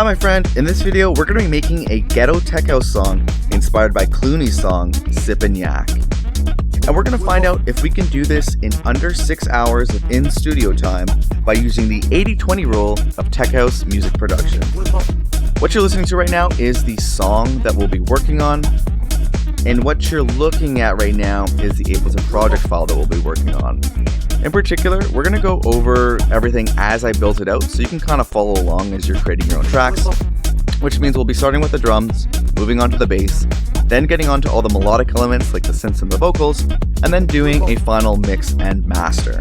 Hi my friend, in this video we're going to be making a Ghetto Tech House song inspired by Cloonee's song, Sippin Yak. And we're going to find out if we can do this in under 6 hours of in-studio time by using the 80-20 rule of tech house music production. What you're listening to right now is the song that we'll be working on, and what you're looking at right now is the Ableton project file that we'll be working on. In particular, we're going to go over everything as I built it out so you can kind of follow along as you're creating your own tracks, which means we'll be starting with the drums, moving on to the bass, then getting onto all the melodic elements like the synths and the vocals, and then doing a final mix and master.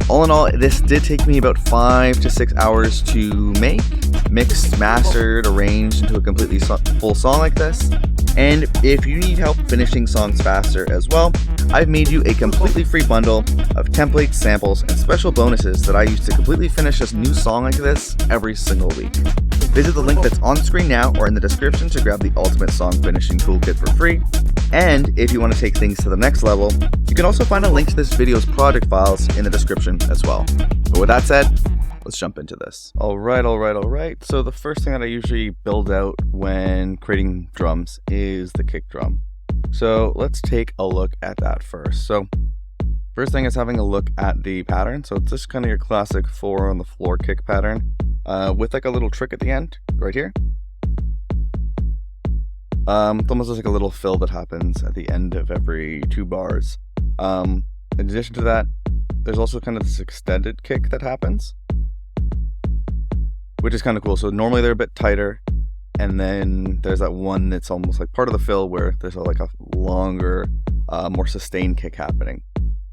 All in all, this did take me about 5 to 6 hours to make, mixed, mastered, arranged into a completely full song like this. And if you need help finishing songs faster as well, I've made you a completely free bundle of templates, samples, and special bonuses that I use to completely finish a new song like this every single week. Visit the link that's on screen now or in the description to grab the ultimate song finishing toolkit for free. And if you want to take things to the next level, you can also find a link to this video's project files in the description as well. But with that said, let's jump into this. Alright. So the first thing that I usually build out when creating drums is the kick drum. So let's take a look at that first. So first thing is having a look at the pattern. So it's just kind of your classic 4 on the floor kick pattern with like a little trick at the end right here. It's almost like a little fill that happens at the end of every 2 bars. In addition to that, there's also kind of this extended kick that happens, which is kind of cool. So normally they're a bit tighter, and then there's that one that's almost like part of the fill where there's like a longer, more sustained kick happening,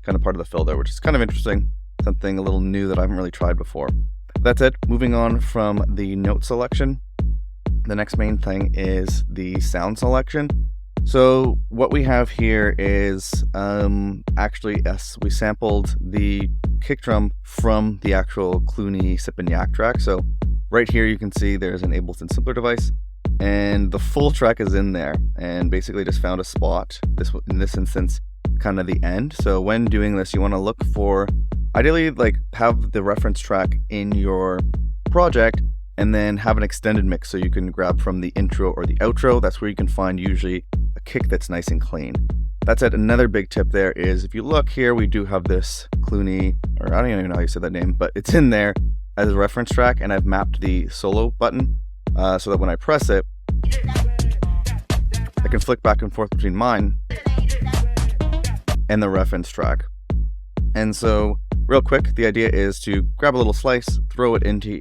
kind of part of the fill there, which is kind of interesting, something a little new that I haven't really tried before. That's it. Moving on from the note selection, the next main thing is the sound selection. So what we have here is actually, yes, we sampled the kick drum from the actual Cloonee Sippin Yak track. So right here you can see there's an Ableton Simpler device, and the full track is in there, and basically just found a spot, in this instance, kind of the end. So when doing this, you want to look for, ideally, like have the reference track in your project, and then have an extended mix so you can grab from the intro or the outro. That's where you can find usually a kick that's nice and clean. That's it. Another big tip there is, if you look here, we do have this Cloonee, or I don't even know how you say that name, but it's in there as a reference track, and I've mapped the solo button so that when I press it, I can flick back and forth between mine and the reference track. And so real quick, the idea is to grab a little slice, throw it into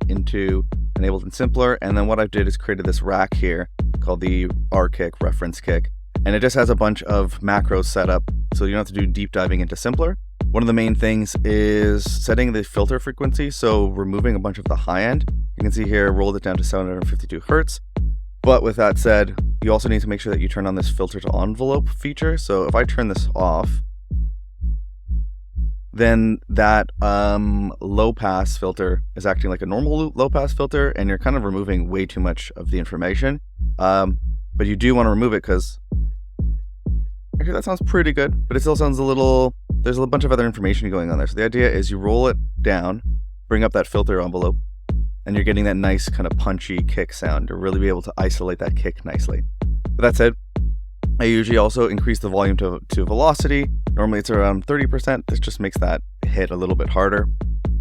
an Ableton Simpler, and then what I did is created this rack here called the R kick, reference kick, and it just has a bunch of macros set up so you don't have to do deep diving into Simpler. One of the main things is setting the filter frequency, so removing a bunch of the high end. You can see here, rolled it down to 752 Hertz. But with that said, you also need to make sure that you turn on this filter to envelope feature. So if I turn this off, then that low pass filter is acting like a normal low pass filter, and you're kind of removing way too much of the information. But you do want to remove it because actually that sounds pretty good, but it still sounds a little, there's a bunch of other information going on there. So the idea is you roll it down, bring up that filter envelope, and you're getting that nice kind of punchy kick sound to really be able to isolate that kick nicely. But that said, I usually also increase the volume to velocity. Normally it's around 30%. This just makes that hit a little bit harder.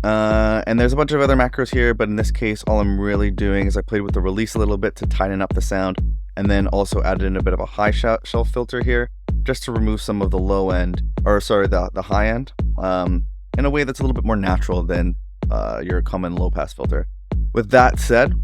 And there's a bunch of other macros here, but in this case, all I'm really doing is I played with the release a little bit to tighten up the sound, and then also added in a bit of a high shelf filter here, just to remove some of the low end, or sorry, the high end, in a way that's a little bit more natural than your common low pass filter. With that said,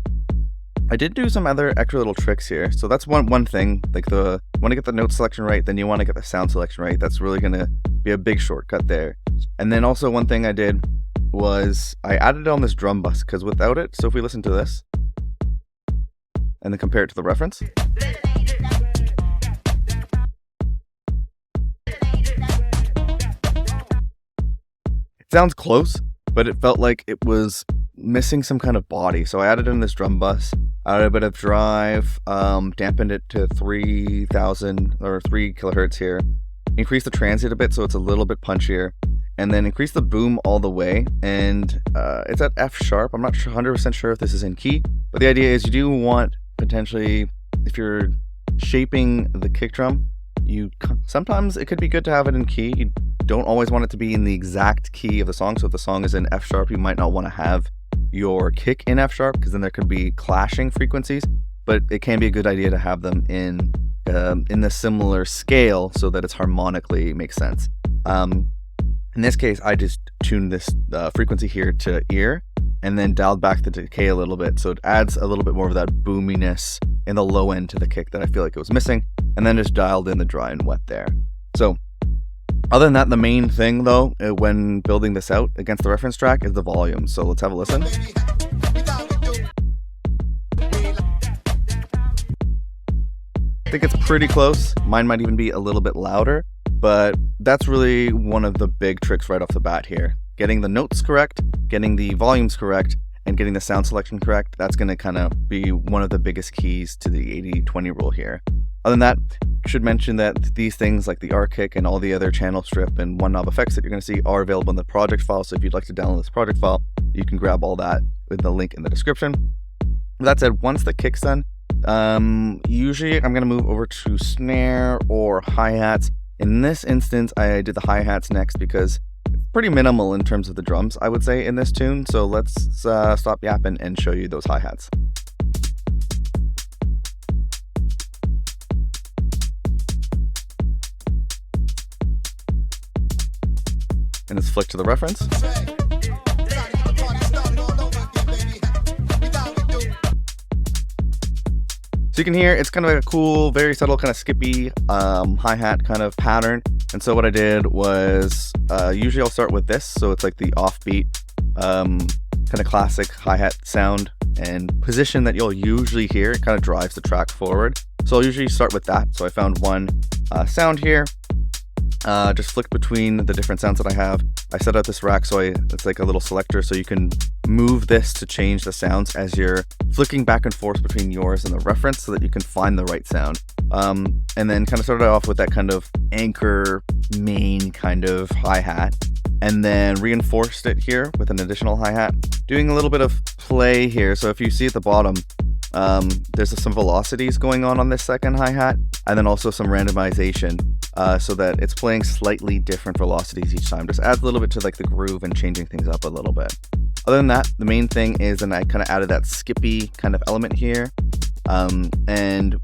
I did do some other extra little tricks here. So that's one thing, like want to get the note selection right, then you want to get the sound selection right. That's really going to be a big shortcut there. And then also one thing I did was I added on this drum bus, because without it, so if we listen to this and then compare it to the reference, it sounds close, but it felt like it was missing some kind of body. So I added in this drum bus, added a bit of drive, dampened it to 3000 or 3 kilohertz here, increased the transient a bit so it's a little bit punchier, and then increase the boom all the way, and it's at F sharp. I'm not 100% sure if this is in key, but the idea is you do want, potentially, if you're shaping the kick drum, sometimes it could be good to have it in key. You don't always want it to be in the exact key of the song. So if the song is in F sharp, you might not want to have your kick in F sharp, because then there could be clashing frequencies, but it can be a good idea to have them in the similar scale so that it's harmonically makes sense. In this case, I just tuned this frequency here to ear, and then dialed back the decay a little bit, so it adds a little bit more of that boominess in the low end to the kick that I feel like it was missing, and then just dialed in the dry and wet there. So other than that, the main thing though, when building this out against the reference track, is the volume. So let's have a listen. I think it's pretty close. Mine might even be a little bit louder, but that's really one of the big tricks right off the bat here. Getting the notes correct, getting the volumes correct, and getting the sound selection correct. That's going to kind of be one of the biggest keys to the 80-20 rule here. Other than that, I should mention that these things like the R kick and all the other channel strip and one knob effects that you're going to see are available in the project file. So if you'd like to download this project file, you can grab all that with the link in the description. With that said, once the kick's done, usually I'm going to move over to snare or hi-hats. In this instance, I did the hi-hats next because it's pretty minimal in terms of the drums, I would say, in this tune. So let's stop yapping and show you those hi-hats. And let's flick to the reference. So you can hear it's kind of like a cool, very subtle, kind of skippy hi-hat kind of pattern. And so what I did was, usually I'll start with this. So it's like the offbeat, kind of classic hi-hat sound and position that you'll usually hear. It kind of drives the track forward. So I'll usually start with that. So I found one sound here. Just flick between the different sounds that I have. I set up this rack so it's like a little selector, so you can move this to change the sounds as you're flicking back and forth between yours and the reference so that you can find the right sound. And then kind of started off with that kind of anchor main kind of hi-hat, and then reinforced it here with an additional hi-hat, doing a little bit of play here. So if you see at the bottom, there's some velocities going on this second hi-hat, and then also some randomization, so that it's playing slightly different velocities each time. Just adds a little bit to like the groove and changing things up a little bit. Other than that, the main thing is then I kind of added that skippy kind of element here, and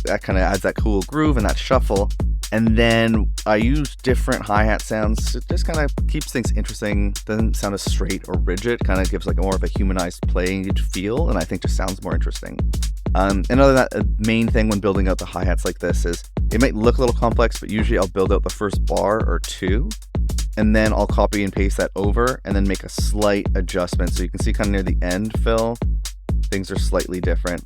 that kind of adds that cool groove and that shuffle. And then I use different hi-hat sounds. It just kind of keeps things interesting. Doesn't sound as straight or rigid. Kind of gives like more of a humanized playing feel, and I think just sounds more interesting. And other than that, the main thing when building out the hi-hats like this is it might look a little complex, but usually I'll build out the first bar or two, and then I'll copy and paste that over and then make a slight adjustment. So you can see kind of near the end fill, things are slightly different.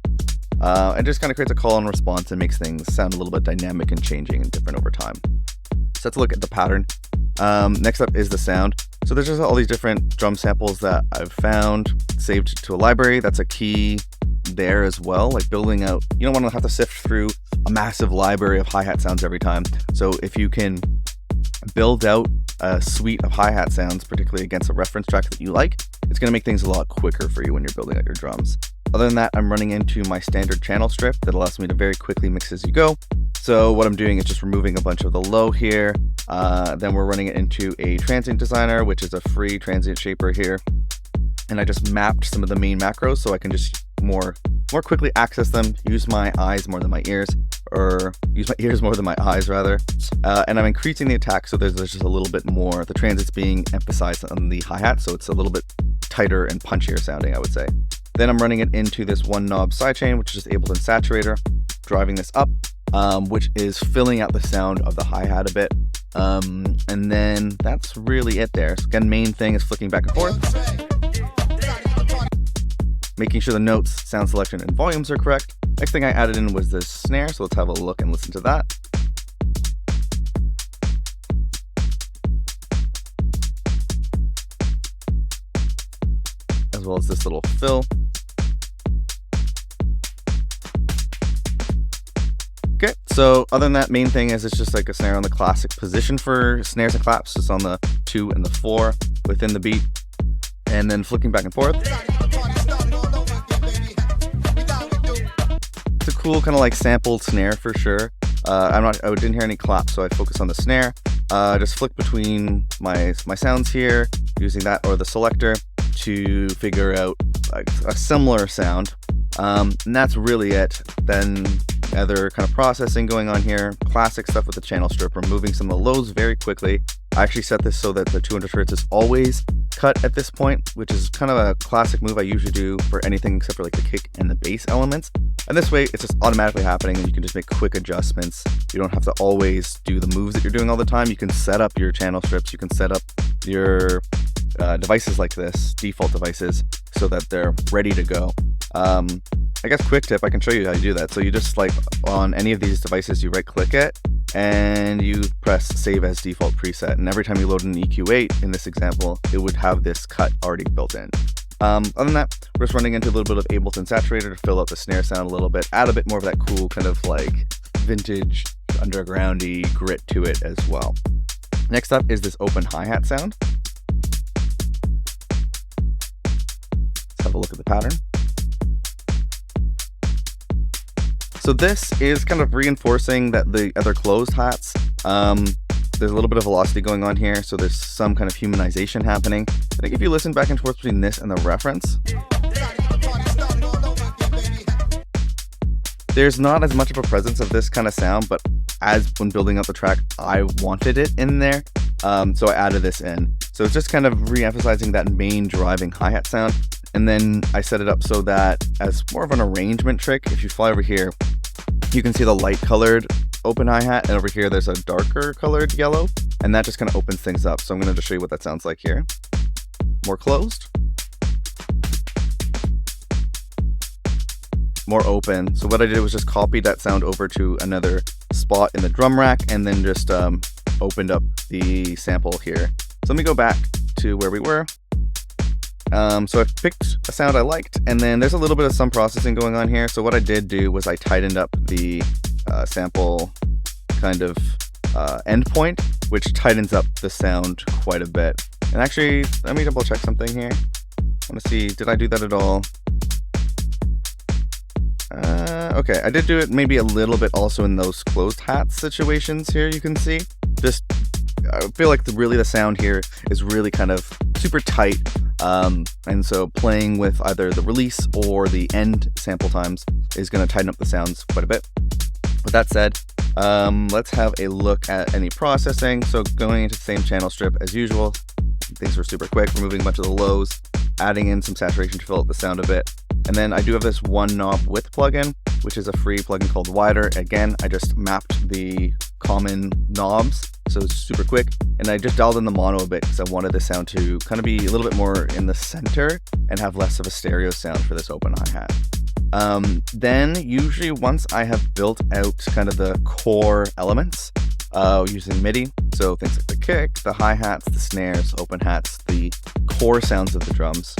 It just kind of creates a call and response and makes things sound a little bit dynamic and changing and different over time. So let's look at the pattern. Next up is the sound. So there's just all these different drum samples that I've found, saved to a library. That's a key there as well. Like building out, you don't want to have to sift through a massive library of hi-hat sounds every time. So if you can build out a suite of hi-hat sounds, particularly against a reference track that you like, it's going to make things a lot quicker for you when you're building out your drums. Other than that, I'm running into my standard channel strip that allows me to very quickly mix as you go. So what I'm doing is just removing a bunch of the low here. Then we're running it into a transient designer, which is a free transient shaper here. And I just mapped some of the main macros so I can just more quickly access them, use my eyes more than my ears, or use my ears more than my eyes rather. And I'm increasing the attack so there's just a little bit more. The transient's being emphasized on the hi-hat, so it's a little bit tighter and punchier sounding, I would say. Then I'm running it into this one knob sidechain, which is just Ableton Saturator, driving this up, which is filling out the sound of the hi-hat a bit. And then that's really it there. So again, main thing is flicking back and forth, making sure the notes, sound selection, and volumes are correct. Next thing I added in was this snare, so let's have a look and listen to that. As well as this little fill. Okay, so other than that, main thing is it's just like a snare on the classic position for snares and claps. It's on the 2 and the 4 within the beat, and then flicking back and forth. It's a cool kind of like sampled snare for sure. I didn't hear any claps, so I focused on the snare. Just flick between my sounds here, using that or the selector to figure out like a similar sound. And that's really it. Then other kind of processing going on here, classic stuff with the channel strip, removing some of the lows very quickly. I actually set this so that the 200 Hz is always cut at this point, which is kind of a classic move I usually do for anything except for like the kick and the bass elements. And this way it's just automatically happening and you can just make quick adjustments. You don't have to always do the moves that you're doing all the time. You can set up your channel strips, you can set up your devices like this, default devices, so that they're ready to go. I guess quick tip, I can show you how to do that. So you just like on any of these devices, you right click it and you press save as default preset. And every time you load an EQ8 in this example, it would have this cut already built in. Other than that, we're just running into a little bit of Ableton Saturator to fill out the snare sound a little bit, add a bit more of that cool kind of like vintage undergroundy grit to it as well. Next up is this open hi-hat sound. Let's have a look at the pattern. So this is kind of reinforcing that the other closed hats, there's a little bit of velocity going on here, so there's some kind of humanization happening. I think if you listen back and forth between this and the reference, there's not as much of a presence of this kind of sound, but as when building up the track, I wanted it in there, so I added this in. So it's just kind of re-emphasizing that main driving hi-hat sound. And then I set it up so that as more of an arrangement trick, if you fly over here, you can see the light colored open hi-hat, and over here there's a darker colored yellow, and that just kind of opens things up. So I'm going to just show you what that sounds like here. More closed. More open. So what I did was just copy that sound over to another spot in the drum rack and then just opened up the sample here. So let me go back to where we were. So I picked a sound I liked, and then there's a little bit of some processing going on here. So what I did do was I tightened up the sample kind of endpoint, which tightens up the sound quite a bit. And actually, let me double check something here. I want to see, did I do that at all? Okay, I did do it maybe a little bit also in those closed hat situations here, you can see. Just, I feel like really the sound here is really kind of super tight. And so playing with either the release or the end sample times is going to tighten up the sounds quite a bit. With that said, let's have a look at any processing. So going into the same channel strip as usual, things were super quick, removing a bunch of the lows, adding in some saturation to fill out the sound a bit. And then I do have this one knob width plugin, which is a free plugin called Wider. Again, I just mapped the common knobs, so it's super quick. And I just dialed in the mono a bit because I wanted the sound to kind of be a little bit more in the center and have less of a stereo sound for this open hi-hat. Then usually once I have built out kind of the core elements using MIDI, so things like the kick, the hi-hats, the snares, open hats, the core sounds of the drums.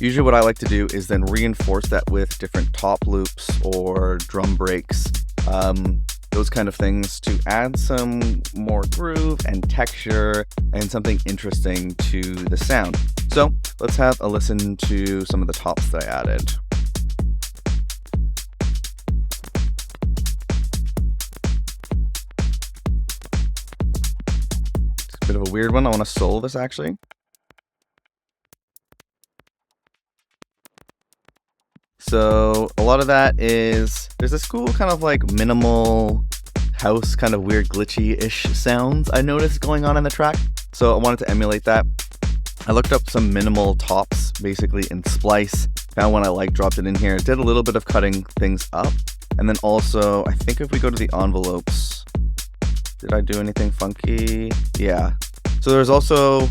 Usually what I like to do is then reinforce that with different top loops or drum breaks, those kind of things to add some more groove and texture and something interesting to the sound. So let's have a listen to some of the tops that I added. It's a bit of a weird one. I want to solo this actually. So a lot of that is, there's this cool kind of like minimal house kind of weird glitchy-ish sounds I noticed going on in the track. So I wanted to emulate that. I looked up some minimal tops basically in Splice, found one I like, dropped it in here, did a little bit of cutting things up. And then also, I think if we go to the envelopes, did I do anything funky? Yeah. So there's also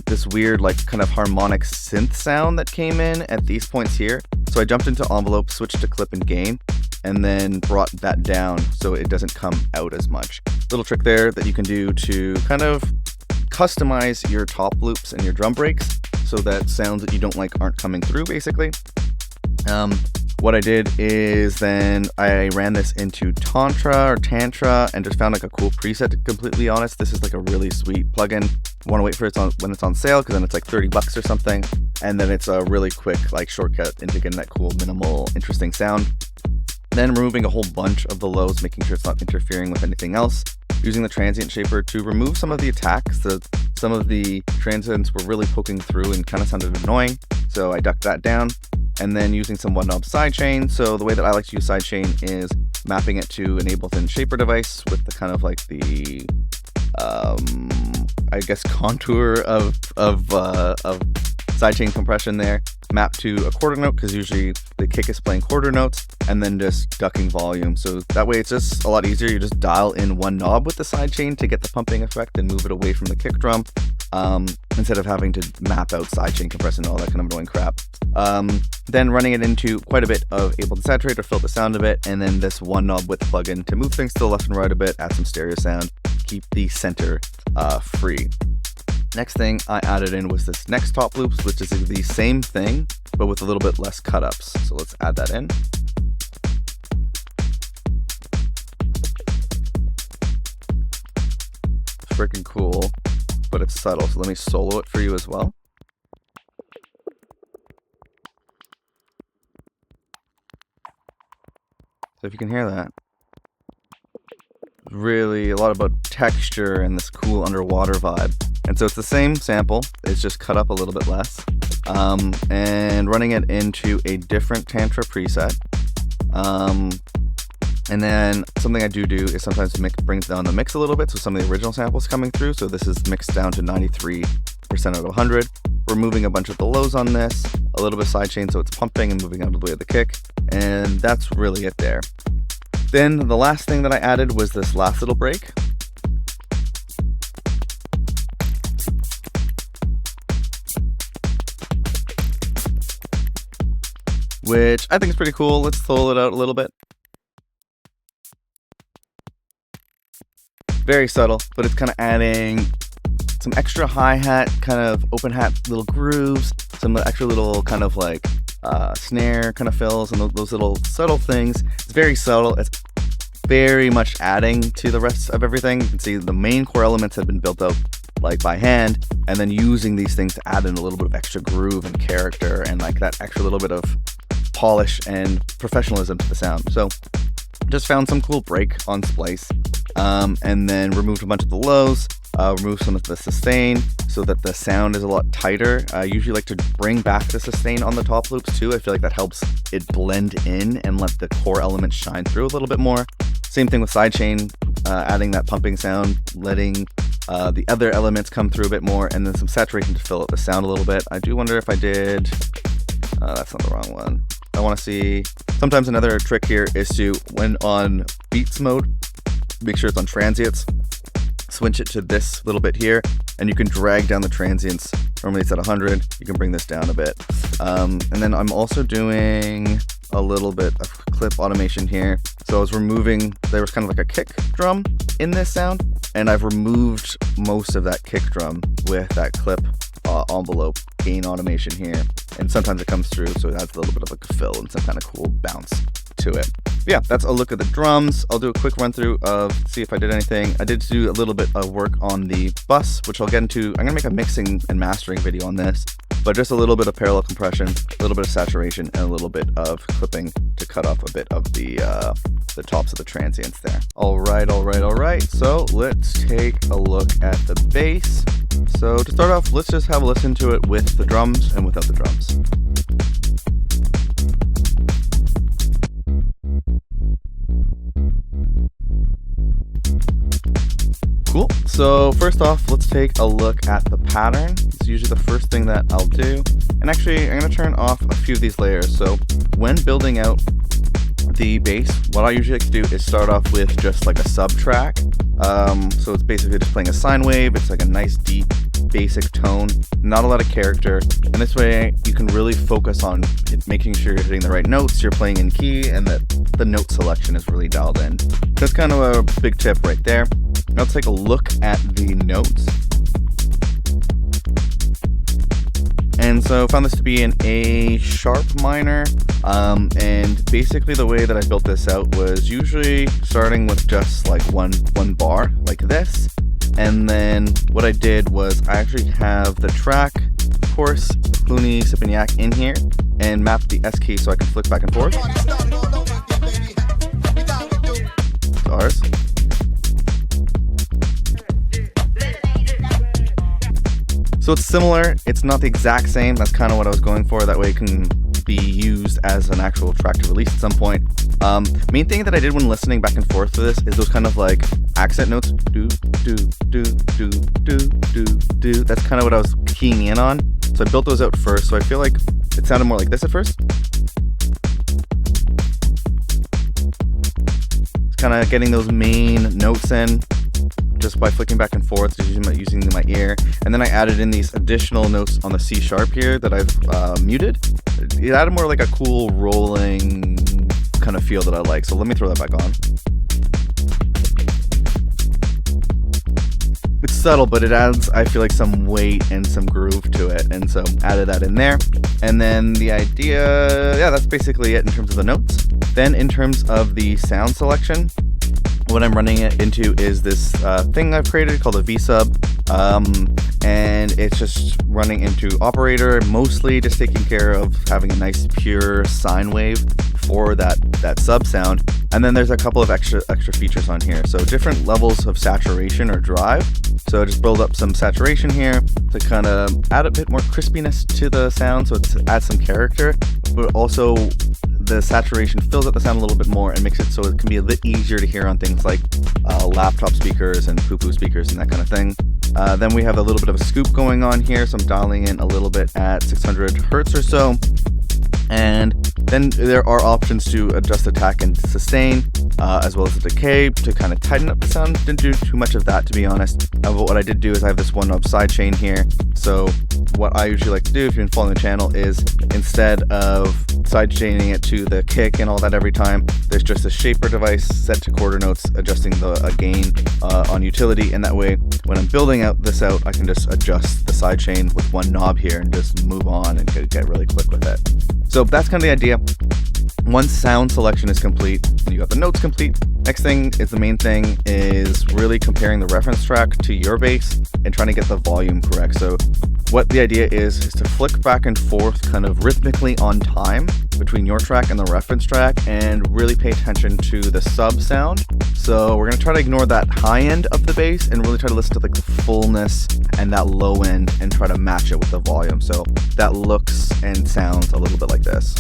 this weird like kind of harmonic synth sound that came in at these points here. So I jumped into envelope, switched to clip and gain, and then brought that down so it doesn't come out as much. Little trick there that you can do to kind of customize your top loops and your drum breaks so that sounds that you don't like aren't coming through basically. what I did is then I ran this into Tantra and just found like a cool preset. To be completely honest, this is like a really sweet plugin. I want to wait for it when it's on sale, because then it's like $30 or something, and then it's a really quick like shortcut into getting that cool, minimal, interesting sound. Then removing a whole bunch of the lows, making sure it's not interfering with anything else. Using the transient shaper to remove some of the attacks. Some of the transients were really poking through and kind of sounded annoying, so I ducked that down. And then using some one knob sidechain. So the way that I like to use sidechain is mapping it to an Ableton shaper device with the kind of like the I guess contour of sidechain compression there, mapped to a quarter note, because usually the kick is playing quarter notes, and then just ducking volume. So that way it's just a lot easier. You just dial in one knob with the sidechain to get the pumping effect and move it away from the kick drum, instead of having to map out sidechain compression and all that kind of annoying crap. Then running it into quite a bit of Ableton Saturate to fill the sound a bit, and then this one knob width plugin to move things to the left and right a bit, add some stereo sound, keep the center free. Next thing I added in was this next top loops, which is the same thing, but with a little bit less cut ups. So let's add that in. It's freaking cool, but it's subtle. So let me solo it for you as well. So if you can hear that, really a lot about texture and this cool underwater vibe. And so it's the same sample, it's just cut up a little bit less, and running it into a different Tantra preset. And then something I do is sometimes brings down the mix a little bit, so some of the original samples coming through. So this is mixed down to 93% out of 100. Removing a bunch of the lows on this, a little bit of sidechain so it's pumping and moving out of the way of the kick, and that's really it there. Then the last thing that I added was this last little break. Which I think is pretty cool. Let's solo it out a little bit. Very subtle, but it's kind of adding some extra hi-hat, kind of open hat little grooves, some extra little kind of like snare kind of fills, and those little subtle things. It's very subtle. It's very much adding to the rest of everything. You can see the main core elements have been built out like by hand, and then using these things to add in a little bit of extra groove and character and like that extra little bit of polish and professionalism to the sound. So just found some cool break on splice, and then removed a bunch of the lows, removed some of the sustain so that the sound is a lot tighter. I usually like to bring back the sustain on the top loops too. I feel like that helps it blend in and let the core elements shine through a little bit more. Same thing with sidechain, adding that pumping sound, letting the other elements come through a bit more, and then some saturation to fill out the sound a little bit. I do wonder if I did, that's not the wrong one. I want to see, sometimes another trick here is to, when on beats mode, make sure it's on transients, switch it to this little bit here, and you can drag down the transients. Normally it's at 100, you can bring this down a bit. And then I'm also doing a little bit of clip automation here. So I was removing, there was kind of like a kick drum in this sound, and I've removed most of that kick drum with that clip envelope gain automation here. And sometimes it comes through, so it adds a little bit of like a fill and some kind of cool bounce to it. Yeah, that's a look at the drums. I'll do a quick run through of see if I did anything. I did do a little bit of work on the bus, which I'll get into. I'm gonna make a mixing and mastering video on this, but just a little bit of parallel compression, a little bit of saturation, and a little bit of clipping to cut off a bit of the tops of the transients there. All right. So let's take a look at the bass. So to start off, let's just have a listen to it with the drums and without the drums. Cool. So first off, let's take a look at the pattern. It's usually the first thing that I'll do. And actually, I'm going to turn off a few of these layers. So when building out the bass, what I usually like to do is start off with just like a sub track. So it's basically just playing a sine wave. It's like a nice deep basic tone, not a lot of character, and this way you can really focus on making sure you're hitting the right notes, you're playing in key, and that the note selection is really dialed in. That's kind of a big tip right there. Now let's take a look at the notes. And so I found this to be an A sharp minor. And basically the way that I built this out was usually starting with just like one bar like this. And then what I did was I actually have the track, of course, Cloonee, Sippin Yak in here, and map the S key so I can flick back and forth. Ours. So it's similar, it's not the exact same, that's kind of what I was going for, that way it can be used as an actual track to release at some point. Main thing that I did when listening back and forth to this is those kind of like accent notes, do, do, do, do, do, do, do. That's kind of what I was keying in on. So I built those out first, so I feel like it sounded more like this at first. It's kind of getting those main notes in just by flicking back and forth, using my ear. And then I added in these additional notes on the C sharp here that I've muted. It added more like a cool rolling kind of feel that I like. So let me throw that back on. It's subtle, but it adds, I feel like, some weight and some groove to it. And so added that in there. And then the idea, yeah, that's basically it in terms of the notes. Then in terms of the sound selection, what I'm running it into is this thing I've created called a V-sub, and it's just running into operator, mostly just taking care of having a nice pure sine wave for that sub sound. And then there's a couple of extra features on here, so different levels of saturation or drive. So I just build up some saturation here to kind of add a bit more crispiness to the sound, so it adds some character, but also the saturation fills up the sound a little bit more and makes it so it can be a bit easier to hear on things like laptop speakers and poo-poo speakers and that kind of thing. Then we have a little bit of a scoop going on here, so I'm dialing in a little bit at 600 hertz or so. And then there are options to adjust attack and sustain, as well as the decay to kind of tighten up the sound. Didn't do too much of that, to be honest. But what I did do is I have this one knob sidechain here. So what I usually like to do, if you've been following the channel, is instead of sidechaining it to the kick and all that every time, there's just a shaper device set to quarter notes, adjusting the gain on utility. And that way, when I'm building this out, I can just adjust the sidechain with one knob here and just move on and get really quick with it. So that's kind of the idea. Once sound selection is complete and you got the notes complete, next thing is the main thing is really comparing the reference track to your bass and trying to get the volume correct. So what the idea is to flick back and forth kind of rhythmically on time between your track and the reference track and really pay attention to the sub sound. So we're going to try to ignore that high end of the bass and really try to listen to like the fullness and that low end and try to match it with the volume. So that looks and sounds a little bit like this.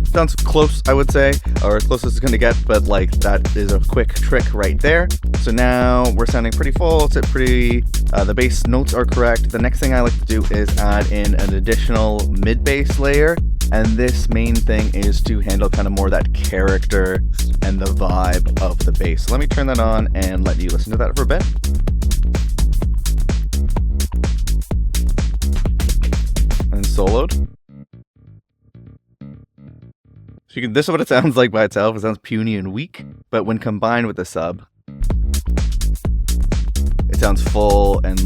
Sounds close, I would say, or as close as it's going to get, but like that is a quick trick right there. So now we're sounding pretty full, it's pretty, the bass notes are correct. The next thing I like to do is add in an additional mid-bass layer, and this main thing is to handle kind of more that character and the vibe of the bass. So let me turn that on and let you listen to that for a bit. And soloed. So this is what it sounds like by itself. It sounds puny and weak, but when combined with the sub, it sounds full and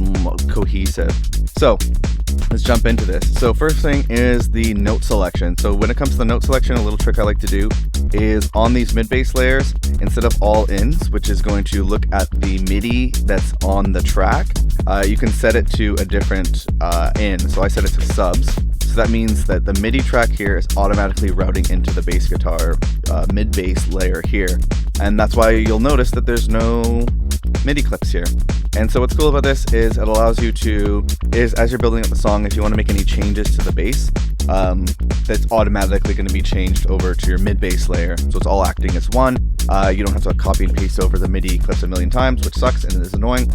cohesive. So let's jump into this. So first thing is the note selection. So when it comes to the note selection, a little trick I like to do is on these mid-bass layers, instead of all ins, which is going to look at the MIDI that's on the track, you can set it to a different in. So I set it to subs. So that means that the MIDI track here is automatically routing into the bass guitar mid-bass layer here. And that's why you'll notice that there's no MIDI clips here. And so what's cool about this is it allows you to, as you're building up the song, if you want to make any changes to the bass, that's automatically going to be changed over to your mid-bass layer. So it's all acting as one. You don't have to copy and paste over the MIDI clips a million times, which sucks and is annoying.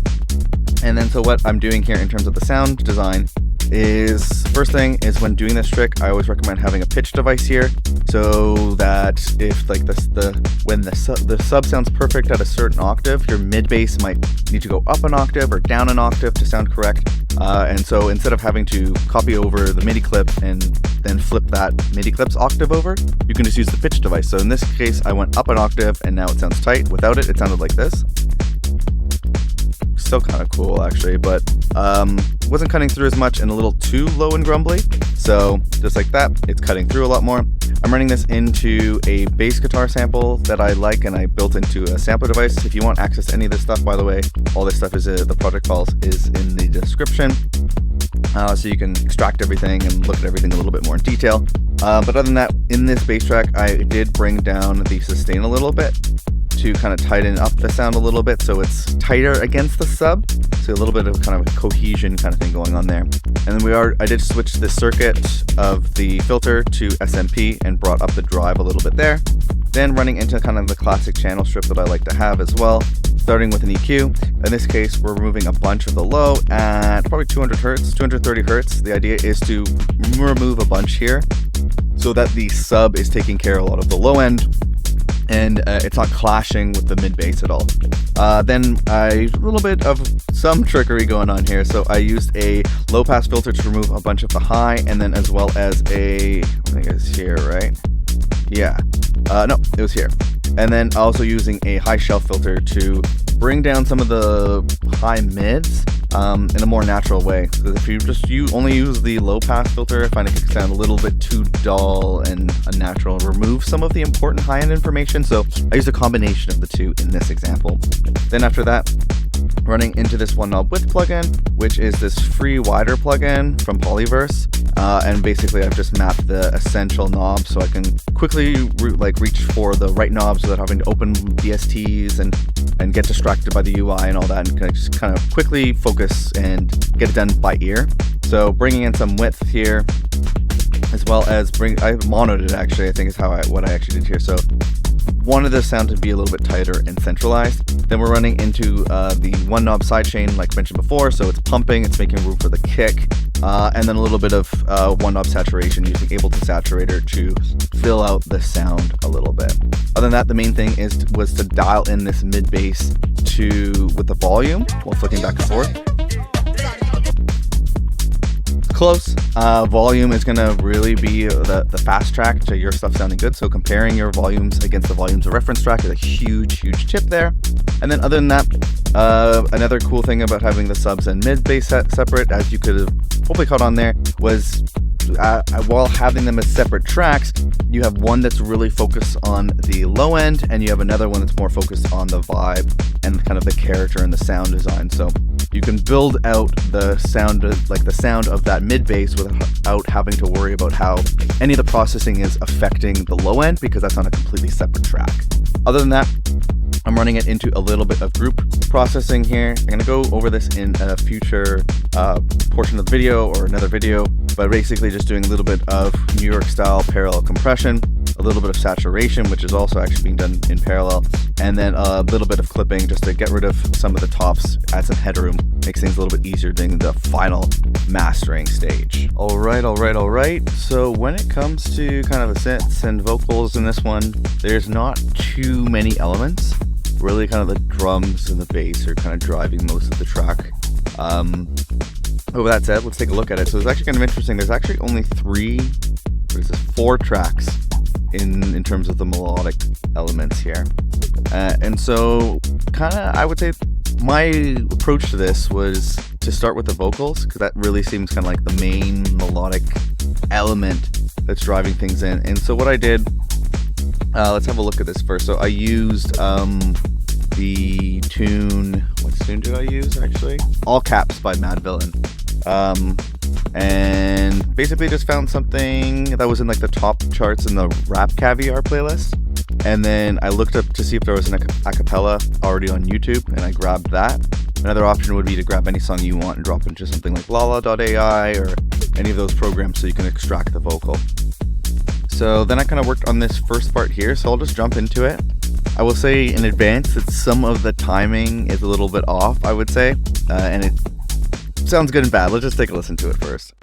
And then so what I'm doing here in terms of the sound design is, first thing is when doing this trick, I always recommend having a pitch device here, so that if like when the sub sounds perfect at a certain octave, your mid bass might need to go up an octave or down an octave to sound correct. And so instead of having to copy over the MIDI clip and then flip that MIDI clip's octave over, you can just use the pitch device. So in this case, I went up an octave and now it sounds tight. Without it, it sounded like this. Still kind of cool actually, but wasn't cutting through as much and a little too low and grumbly. So just like that, it's cutting through a lot more. I'm running this into a bass guitar sample that I like and I built into a sampler device. If you want access to any of this stuff, by the way, all this stuff is the project files is in the description. So you can extract everything and look at everything a little bit more in detail. But other than that, in this bass track, I did bring down the sustain a little bit to kind of tighten up the sound a little bit so it's tighter against the sub. So a little bit of kind of a cohesion kind of thing going on there. And then I did switch the circuit of the filter to SMP and brought up the drive a little bit there. Then running into kind of the classic channel strip that I like to have as well, starting with an EQ. In this case, we're removing a bunch of the low at probably 200 hertz, 230 hertz. The idea is to remove a bunch here so that the sub is taking care of a lot of the low end and it's not clashing with the mid bass at all. Then a little bit of some trickery going on here. So I used a low pass filter to remove a bunch of the high, and then as well as I think it's here, right? Yeah. No, it was here. And then also using a high shelf filter to bring down some of the high mids in a more natural way. So if you only use the low pass filter, I find it can sound a little bit too dull and unnatural and remove some of the important high end information. So I used a combination of the two in this example. Then after that, running into this one knob width plugin, which is this free wider plugin from Polyverse. And basically I've just mapped the essential knobs so I can quickly reach for the right knobs without having to open DSTs and get distracted by the UI and all that, and just kind of quickly focus and get it done by ear. So bringing in some width here, as well as I monoed it actually, I think is what I actually did here. So wanted the sound to be a little bit tighter and centralized. Then we're running into the one knob sidechain like mentioned before, so it's pumping, it's making room for the kick, and then a little bit of one knob saturation using Ableton Saturator to fill out the sound a little bit. Other than that, the main thing was to dial in this mid bass with the volume while flicking back and forth. Close. Volume is going to really be the fast track to your stuff sounding good. So comparing your volumes against the volumes of reference track is a huge tip there. And then other than that, another cool thing about having the subs and mid bass separate, as you could have hopefully caught on there, was while having them as separate tracks, you have one that's really focused on the low end, and you have another one that's more focused on the vibe and kind of the character and the sound design. So you can build out the sound of that mid bass without having to worry about how any of the processing is affecting the low end, because that's on a completely separate track. Other than that, I'm running it into a little bit of group processing here. I'm going to go over this in a future portion of the video or another video, but basically just doing a little bit of New York style parallel compression, a little bit of saturation, which is also actually being done in parallel, and then a little bit of clipping just to get rid of some of the tops, add some headroom, makes things a little bit easier during the final mastering stage. All right. So when it comes to kind of the synths and vocals in this one, there's not too many elements. Really kind of the drums and the bass are kind of driving most of the track. With that said, let's take a look at it. So it's actually kind of interesting. There's actually only four tracks in terms of the melodic elements here. And so kind of, I would say my approach to this was to start with the vocals, because that really seems kind of like the main melodic element that's driving things in. And so what I did, let's have a look at this first. So I used the tune, what tune did I use actually? All Caps by Mad Villain. And basically just found something that was in like the top charts in the Rap Caviar playlist. And then I looked up to see if there was an acapella already on YouTube, and I grabbed that. Another option would be to grab any song you want and drop into something like Lala.ai or any of those programs so you can extract the vocal. So then I kind of worked on this first part here, so I'll just jump into it. I will say in advance that some of the timing is a little bit off, I would say, and it sounds good and bad. Let's just take a listen to it first.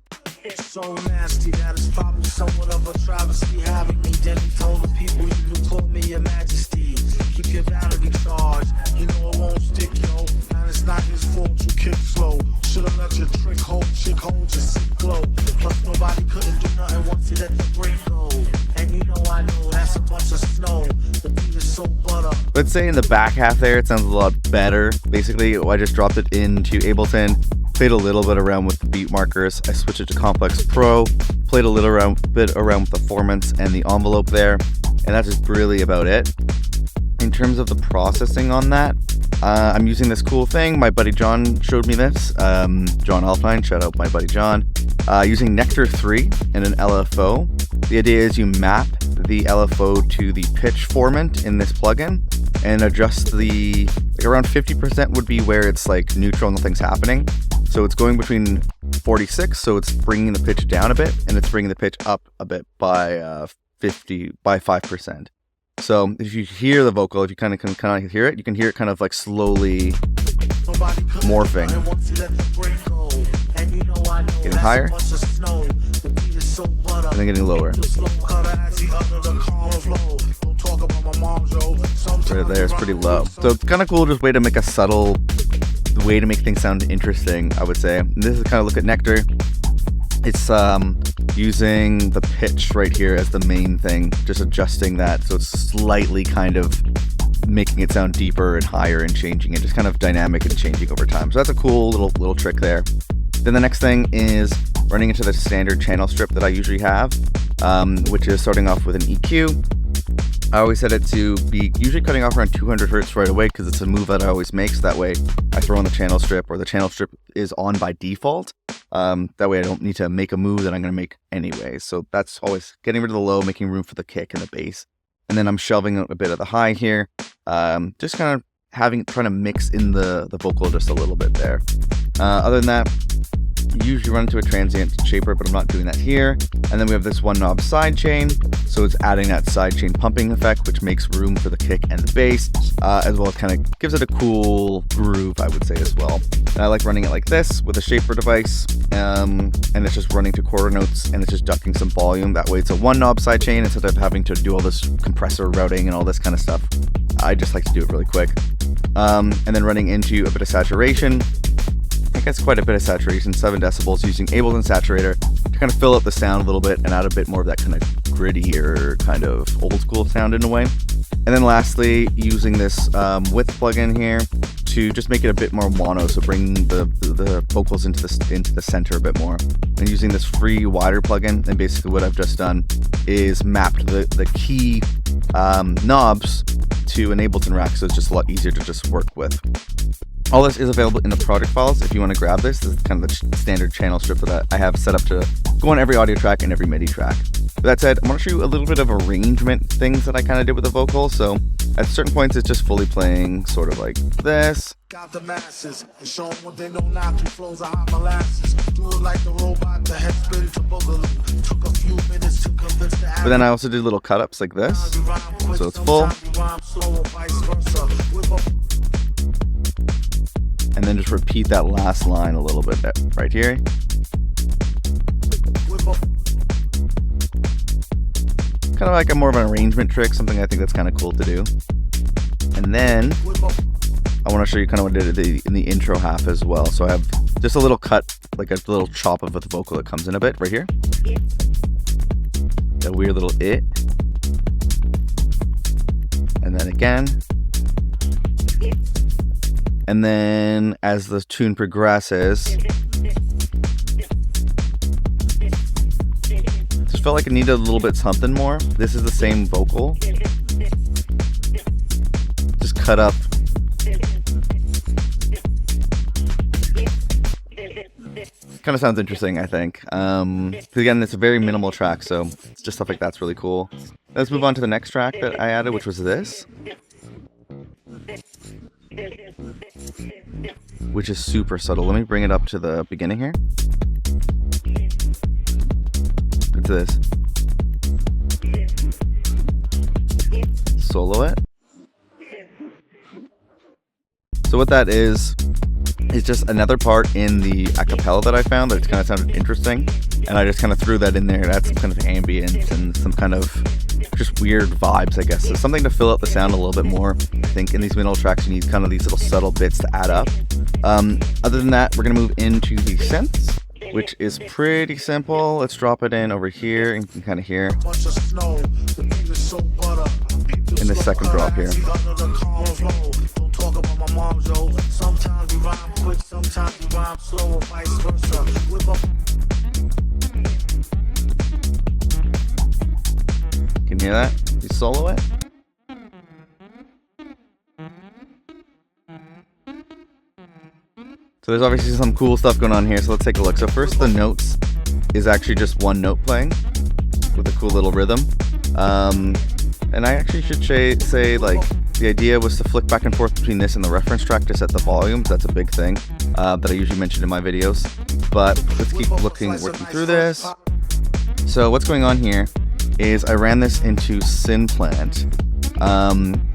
So nasty that it's probably somewhat of a travesty having me. Then he told the people you can call me your majesty. Keep your battery charged, you know it won't stick, yo. And it's not his fault you kick slow. Should've let your trick hold your sick glow. Plus nobody couldn't do nothing once he let the brain go. And you know I know that's a bunch of snow. The beat is so butter. Let's say in the back half there, it sounds a lot better. Basically, I just dropped it into Ableton, played a little bit around with the beat markers. I switched it to Complex Pro, played a little bit around with the formants and the envelope there, and that's just really about it. In terms of the processing on that, I'm using this cool thing. My buddy John showed me this. John Alpine, shout out my buddy John. Using Nektar 3 and an LFO. The idea is you map the LFO to the pitch formant in this plugin and adjust the, like around 50% would be where it's like neutral, nothing's happening. So it's going between 46, so it's bringing the pitch down a bit, and it's bringing the pitch up a bit by 5%. So if you hear the vocal, if you kind of hear it, you can hear it kind of like slowly morphing. Getting higher, and then getting lower. Right there, it's pretty low. So it's kind of cool, just way to make a subtle way to make things sound interesting, I would say. And this is kind of look at Nektar. It's using the pitch right here as the main thing, just adjusting that so it's slightly kind of making it sound deeper and higher and changing it, just kind of dynamic and changing over time. So that's a cool little trick there. Then the next thing is running into the standard channel strip that I usually have, which is starting off with an EQ. I always set it to be usually cutting off around 200 hertz right away because it's a move that I always make. So that way I throw on the channel strip, or the channel strip is on by default. That way I don't need to make a move that I'm going to make anyway. So that's always getting rid of the low, making room for the kick and the bass. And then I'm shelving a bit of the high here. Just kind of trying to mix in the vocal just a little bit there. Other than that, usually run into a transient shaper, but I'm not doing that here. And then we have this one knob sidechain, so it's adding that sidechain pumping effect, which makes room for the kick and the bass, as well as kind of gives it a cool groove, I would say, as well. And I like running it like this with a shaper device, and it's just running to quarter notes, and it's just ducking some volume. That way it's a one knob sidechain instead of having to do all this compressor routing and all this kind of stuff. I just like to do it really quick. And then running into a bit of saturation. I think that's quite a bit of saturation, 7 decibels, using Ableton Saturator to kind of fill up the sound a little bit and add a bit more of that kind of grittier, kind of old school sound in a way. And then lastly, using this width plugin here to just make it a bit more mono, so bring the vocals into the center a bit more. And using this free wider plugin, and basically what I've just done is mapped the key knobs to an Ableton rack, so it's just a lot easier to just work with. All this is available in the project files if you want to grab this. This is kind of the standard channel strip that I have set up to go on every audio track and every MIDI track. With that said, I want to show you a little bit of arrangement things that I kind of did with the vocal. So at certain points, it's just fully playing sort of like this. Got the masses and show them what they know now. Two flows of hot molasses. Do it like the robot, the head spin to boogaloo. Took a few minutes to convince the. But then I also did little cut ups like this. So it's full. And then just repeat that last line a little bit right here. Kind of like a more of an arrangement trick, something I think that's kind of cool to do. And then I want to show you kind of what I did in the intro half as well. So I have just a little cut, like a little chop of the vocal that comes in a bit right here. That weird little it. And then again. And then as the tune progresses, just felt like it needed a little bit something more. This is the same vocal, just cut up. Kind of sounds interesting, I think. Again, it's a very minimal track, so just stuff like that's really cool. Let's move on to the next track that I added, which was this, which is super subtle. Let me bring it up to the beginning here. It's this. Solo it. So what that is is just another part in the acapella that I found that kind of sounded interesting, and I just kind of threw that in there to add some kind of ambience and some kind of just weird vibes, I guess. So something to fill out the sound a little bit more. I think in these middle tracks you need kind of these little subtle bits to add up. Other than that, we're going to move into the synths, which is pretty simple. Let's drop it in over here, and you can kind of hear in the second drop here. Can you hear that? You solo it? So there's obviously some cool stuff going on here, so let's take a look. So first, the notes is actually just one note playing with a cool little rhythm. And I actually should say, like, the idea was to flick back and forth between this and the reference track to set the volumes. That's a big thing that I usually mention in my videos. But let's keep working through this. So what's going on here is I ran this into Synplant.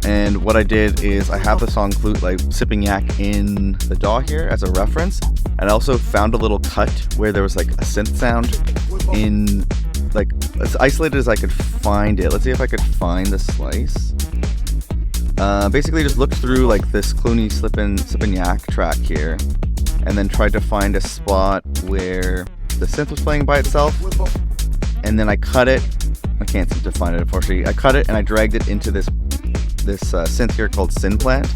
And what I did is I have the song Sippin Yak in the DAW here as a reference. And I also found a little cut where there was like a synth sound in, like, as isolated as I could find it. Let's see if I could find the slice. Basically just looked through like this Cloonee Sippin Yak track here, and then tried to find a spot where the synth was playing by itself, and then I cut it. I can't seem to find it, unfortunately. I cut it and I dragged it into this synth here called Synplant,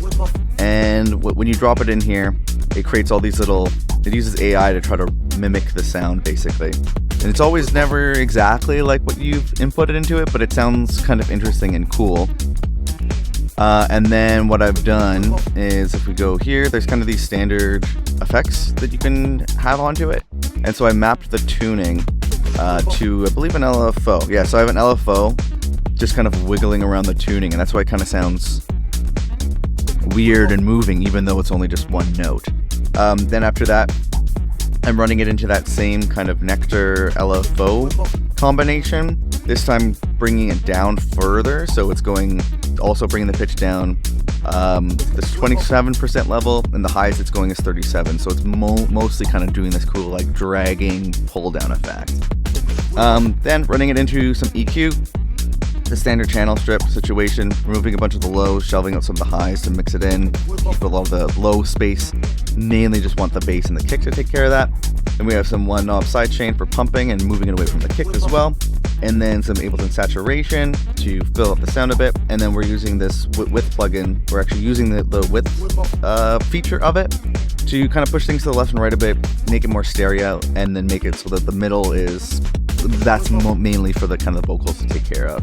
and when you drop it in here, it creates all these little, it uses AI to try to mimic the sound basically. And it's always never exactly like what you've inputted into it, but it sounds kind of interesting and cool. And then what I've done is, if we go here, there's kind of these standard effects that you can have onto it. And so I mapped the tuning to, I believe, an LFO. Yeah, so I have an LFO just kind of wiggling around the tuning, and that's why it kind of sounds weird and moving, even though it's only just one note. Then after that, I'm running it into that same kind of Nektar LFO combination, this time bringing it down further, so it's going, also bringing the pitch down. This 27% level, and the highest it's going is 37, so it's mostly kind of doing this cool like dragging pull down effect. Then running it into some EQ, the standard channel strip situation, removing a bunch of the lows, shelving out some of the highs to mix it in, keep a lot of the low space, mainly just want the bass and the kick to take care of that. Then we have some one knob sidechain for pumping and moving it away from the kick as well, and then some Ableton saturation to fill up the sound a bit. And then we're using this width plugin. We're actually using the width feature of it to kind of push things to the left and right a bit, make it more stereo, and then make it so that the middle is, that's mainly for the kind of the vocals to take care of.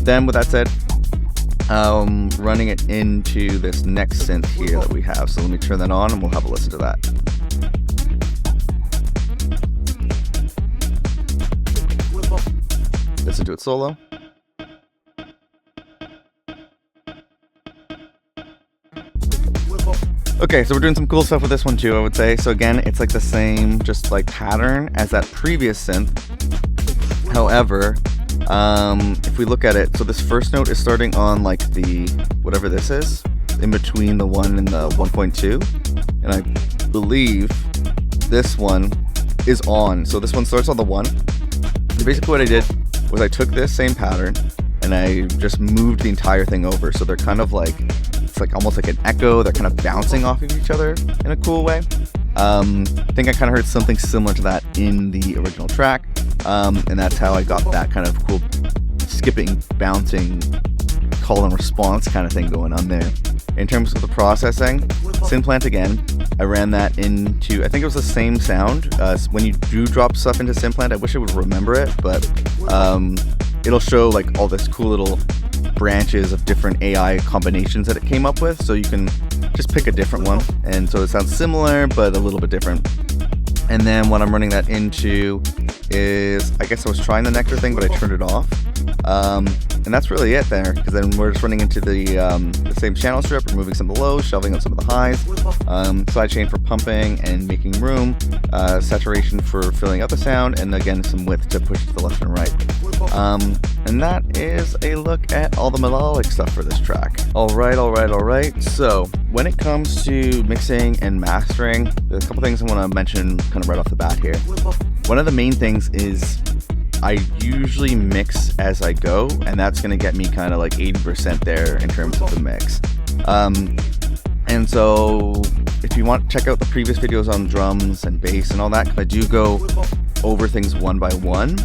Then with that said, running it into this next synth here that we have. So let me turn that on and we'll have a listen to that. Listen to it solo. Okay, so we're doing some cool stuff with this one too, I would say. So again, it's like the same just like pattern as that previous synth. However, if we look at it, so this first note is starting on like the, whatever this is, in between the 1 and the 1.2. And I believe this one is on. So this one starts on the 1. And basically what I did was I took this same pattern and I just moved the entire thing over. So they're kind of like, it's like almost like an echo. They're kind of bouncing off of each other in a cool way. I think I kind of heard something similar to that in the original track. And that's how I got that kind of cool skipping, bouncing, call and response kind of thing going on there. In terms of the processing, Synplant again, I ran that into, I think it was the same sound. When you do drop stuff into Synplant, I wish I would remember it, but it'll show like all this cool little branches of different AI combinations that it came up with, so you can just pick a different one, and so it sounds similar but a little bit different. And then what I'm running that into is, I guess I was trying the Nektar thing, but I turned it off. And that's really it there, because then we're just running into the same channel strip, removing some of the lows, shelving out some of the highs, sidechain for pumping and making room, saturation for filling out the sound, and again some width to push to the left and right. And that is a look at all the melodic stuff for this track. Alright. So, when it comes to mixing and mastering, there's a couple things I want to mention kind of right off the bat here. One of the main things is I usually mix as I go, and that's going to get me kind of like 80% there in terms of the mix. And so if you want to check out the previous videos on drums and bass and all that, I do go over things one by one.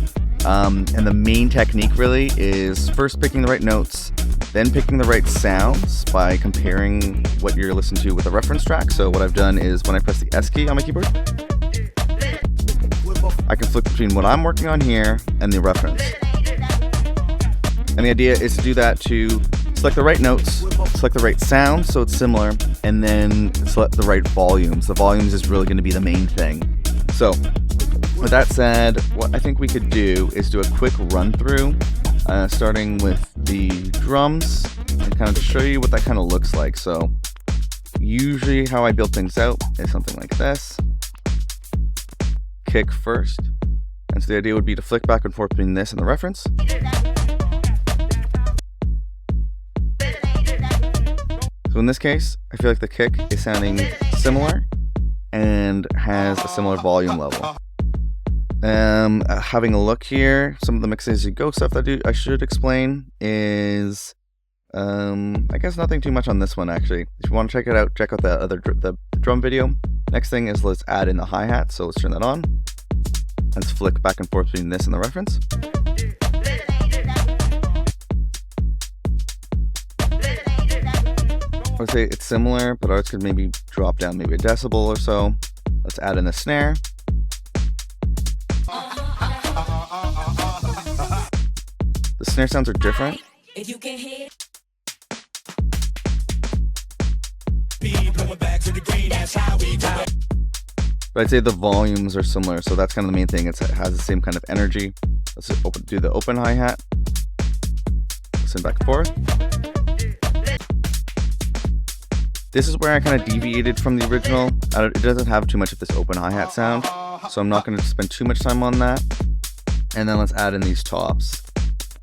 And the main technique really is first picking the right notes, then picking the right sounds by comparing what you're listening to with a reference track. So what I've done is when I press the S key on my keyboard, I can flip between what I'm working on here and the reference. And the idea is to do that to select the right notes, select the right sound so it's similar, and then select the right volumes. The volumes is really going to be the main thing. So with that said, what I think we could do is do a quick run through, starting with the drums, and kind of to show you what that kind of looks like. So usually how I build things out is something like this. Kick first, and so the idea would be to flick back and forth between this and the reference. So in this case, I feel like the kick is sounding similar and has a similar volume level. Having a look here, some of the mixes you go stuff that I should explain is, I guess nothing too much on this one actually. If you want to check it out, check out the drum video. Next thing is let's add in the hi-hat, so let's turn that on. Let's flick back and forth between this and the reference. I would say it's similar, but ours could maybe drop down maybe a decibel or so. Let's add in the snare. The snare sounds are different. But I'd say the volumes are similar, so that's kind of the main thing. It has the same kind of energy. Let's do the open hi-hat. Listen back and forth. This is where I kind of deviated from the original. It doesn't have too much of this open hi-hat sound, so I'm not going to spend too much time on that. And then let's add in these tops.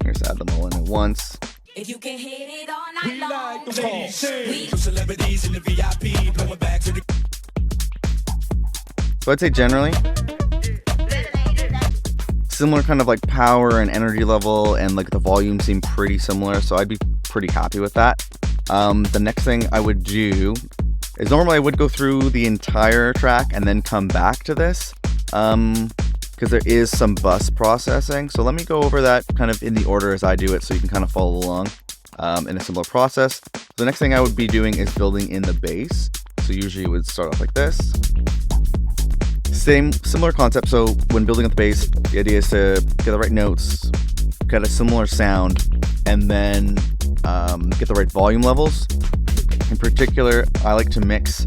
Here's add them all in at once. If you can hit it all night long, celebrities in the VIP blowing back to the. So I'd say generally similar kind of like power and energy level, and like the volume seem pretty similar, so I'd be pretty happy with that. The next thing I would do is normally I would go through the entire track and then come back to this, because there is some bus processing. So let me go over that kind of in the order as I do it so you can kind of follow along in a similar process. So the next thing I would be doing is building in the bass. So usually it would start off like this. Similar concept. So when building up the bass, the idea is to get the right notes, get a similar sound, and then get the right volume levels. In particular, I like to mix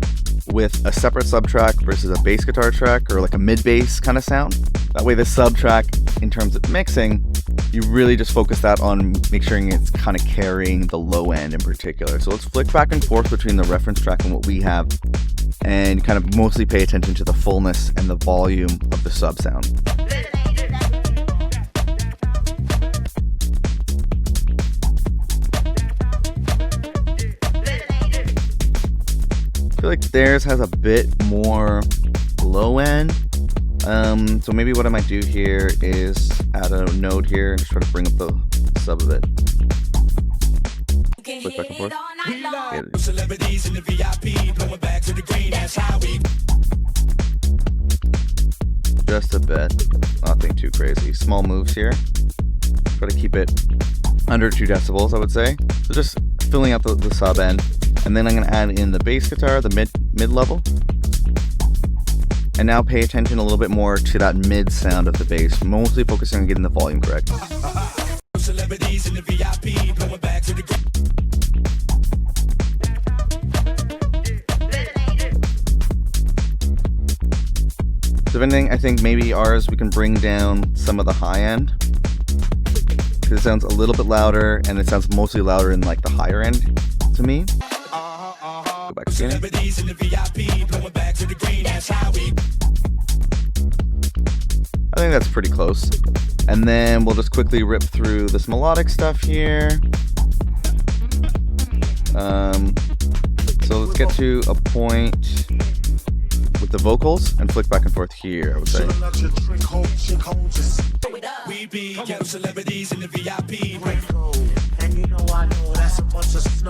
with a separate sub track versus a bass guitar track, or like a mid bass kind of sound. That way the sub track, in terms of mixing, you really just focus that on make sure it's kind of carrying the low end in particular. So let's flick back and forth between the reference track and what we have, and kind of mostly pay attention to the fullness and the volume of the sub sound. I feel like theirs has a bit more low end. So maybe what I might do here is add a node here and just try to bring up the sub of it. Flip back and forth. Celebrities in the VIP blowing back to the green, that's how we. Just a bit. Nothing too crazy. Small moves here. Try to keep it under 2 decibels, I would say. So just filling out the sub end. And then I'm going to add in the bass guitar, the mid level. And now pay attention a little bit more to that mid sound of the bass, mostly focusing on getting the volume correct. Celebrities in the VIP blowing back to the. So if anything, I think maybe ours we can bring down some of the high end, because it sounds a little bit louder, and it sounds mostly louder in like the higher end to me. Go back to I think that's pretty close. And then we'll just quickly rip through this melodic stuff here. So let's get to a point with the vocals and flick back and forth here, I would say.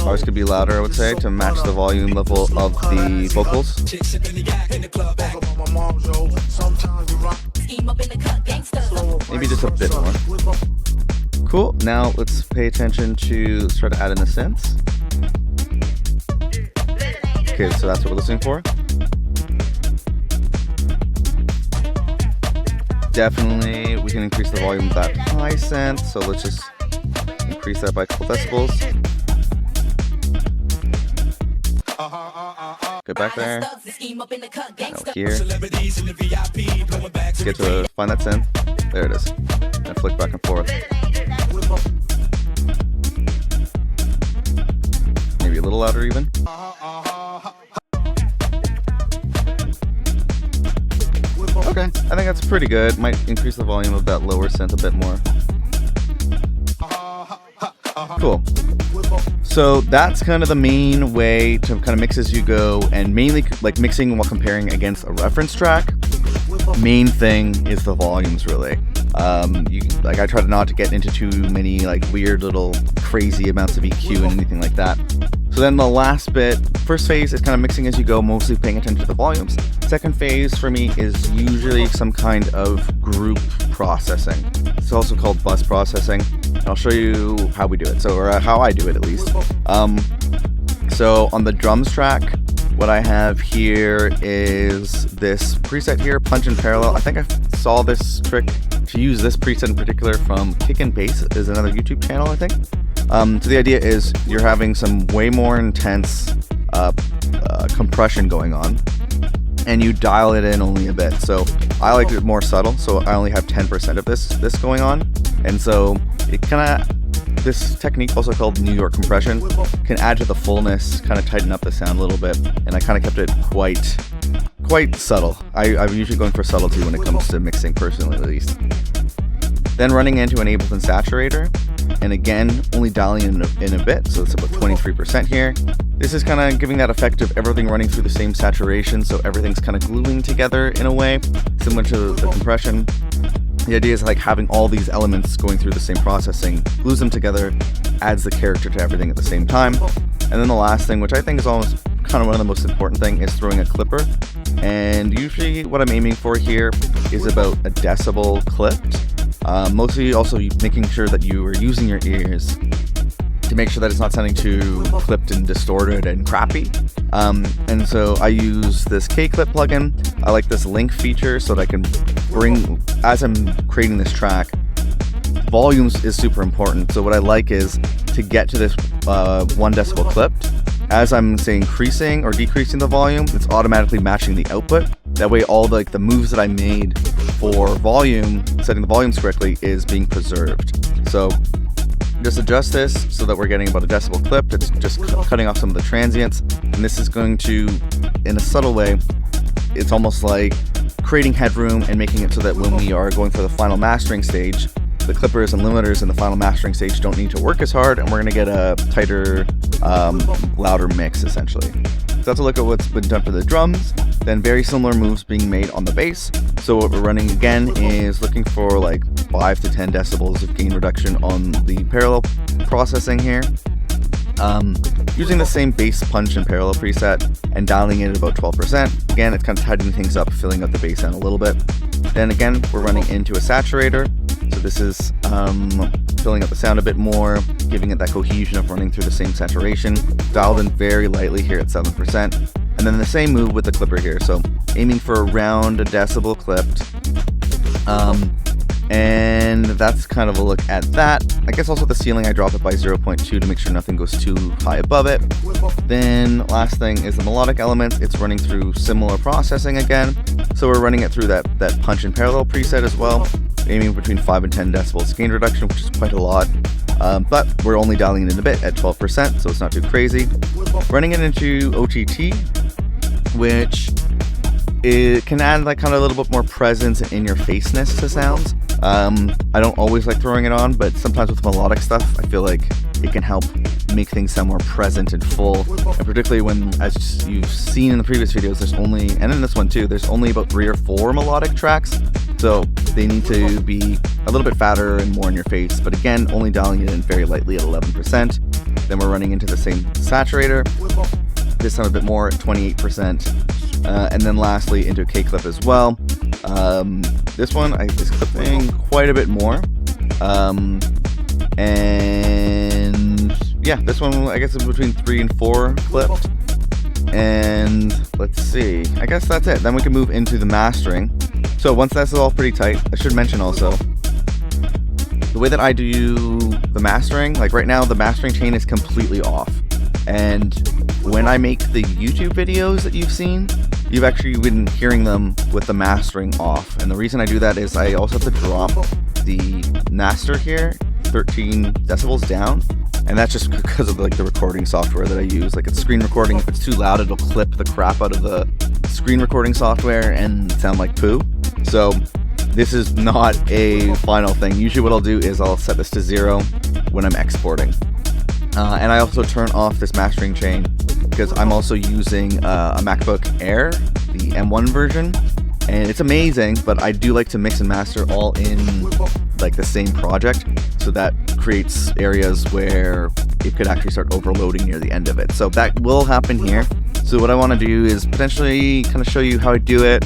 Ours could be louder, I would say, to match the volume level of the vocals. Maybe just a bit more. Cool, now let's pay attention to, let's try to add in the synths. Okay, so that's what we're listening for. Definitely, we can increase the volume of that high synth, so let's just increase that by a couple decibels. Get back there. Now here. Let's get to find that synth. There it is. And flick back and forth. Maybe a little louder even. Okay, I think that's pretty good. Might increase the volume of that lower synth a bit more. Cool. So that's kind of the main way to kind of mix as you go, and mainly like mixing while comparing against a reference track. Main thing is the volumes, really. I try not to get into too many like weird little crazy amounts of EQ and anything like that. So then the last bit, first phase is kind of mixing as you go, mostly paying attention to the volumes. Second phase for me is usually some kind of group processing. It's also called bus processing. I'll show you how we do it, or how I do it at least. So on the drums track, what I have here is this preset here, Punch in Parallel. I think I saw this trick to use this preset in particular from Kick and Bass, is another YouTube channel, I think. So the idea is you're having some way more intense compression going on, and you dial it in only a bit. So I like it more subtle, so I only have 10% of this going on, and so it kind of, this technique, also called New York compression, can add to the fullness, kind of tighten up the sound a little bit, and I kind of kept it quite subtle. I'm usually going for subtlety when it comes to mixing, personally at least. Then running into an Ableton saturator, and again, only dialing in a bit, so it's about 23% here. This is kind of giving that effect of everything running through the same saturation, so everything's kind of gluing together in a way, similar to the compression. The idea is like having all these elements going through the same processing, glues them together, adds the character to everything at the same time. And then the last thing, which I think is almost kind of one of the most important thing, is throwing a clipper. And usually what I'm aiming for here is about a decibel clipped. Mostly also making sure that you are using your ears to make sure that it's not sounding too clipped and distorted and crappy. And so I use this K-Clip plugin. I like this link feature so that I can bring, as I'm creating this track, volumes is super important. So what I like is to get to this 1 decibel clipped. As I'm say increasing or decreasing the volume, it's automatically matching the output. That way all the moves that I made for volume, setting the volumes correctly, is being preserved. So just adjust this so that we're getting about a decibel clipped. It's just cutting off some of the transients, and this is going to, in a subtle way, it's almost like creating headroom and making it so that when we are going for the final mastering stage, the clippers and limiters in the final mastering stage don't need to work as hard, and we're going to get a tighter, louder mix, essentially. So that's a look at what's been done for the drums. Then very similar moves being made on the bass. So what we're running again is looking for like 5 to 10 decibels of gain reduction on the parallel processing here. Using the same bass punch and parallel preset and dialing it at about 12%. Again, it's kind of tightening things up, filling up the bass sound a little bit. Then again, we're running into a saturator. So this is filling up the sound a bit more, giving it that cohesion of running through the same saturation. Dialed in very lightly here at 7%. And then the same move with the clipper here. So aiming for around a decibel clipped. And that's kind of a look at that. I guess also the ceiling, I drop it by 0.2 to make sure nothing goes too high above it. Then last thing is the melodic elements. It's running through similar processing again. So we're running it through that punch and parallel preset as well, aiming between 5 and 10 decibels gain reduction, which is quite a lot. But we're only dialing it in a bit at 12%, so it's not too crazy. Running it into OTT, which it can add like kind of a little bit more presence and in your faceness to sounds. I don't always like throwing it on, but sometimes with melodic stuff, I feel like it can help make things sound more present and full. And particularly when, as you've seen in the previous videos, there's only, and in this one too, there's only about 3 or 4 melodic tracks. So they need to be a little bit fatter and more in your face. But again, only dialing it in very lightly at 11%. Then we're running into the same saturator. This time a bit more at 28%. And then lastly into a K-clip as well. This one is clipping quite a bit more. And yeah, this one I guess is between 3 and 4 clipped. And let's see, I guess that's it. Then we can move into the mastering. So once that's all pretty tight, I should mention also, the way that I do the mastering, like right now the mastering chain is completely off. And when I make the YouTube videos that you've seen, you've actually been hearing them with the mastering off. And the reason I do that is I also have to drop the master here 13 decibels down. And that's just because of like the recording software that I use. Like it's screen recording. If it's too loud, it'll clip the crap out of the screen recording software and sound like poo. So this is not a final thing. Usually what I'll do is I'll set this to 0 when I'm exporting. And I also turn off this mastering chain because I'm also using a MacBook Air, the M1 version, and it's amazing, but I do like to mix and master all in like the same project, so that creates areas where it could actually start overloading near the end of it. So that will happen here. So what I want to do is potentially kind of show you how I do it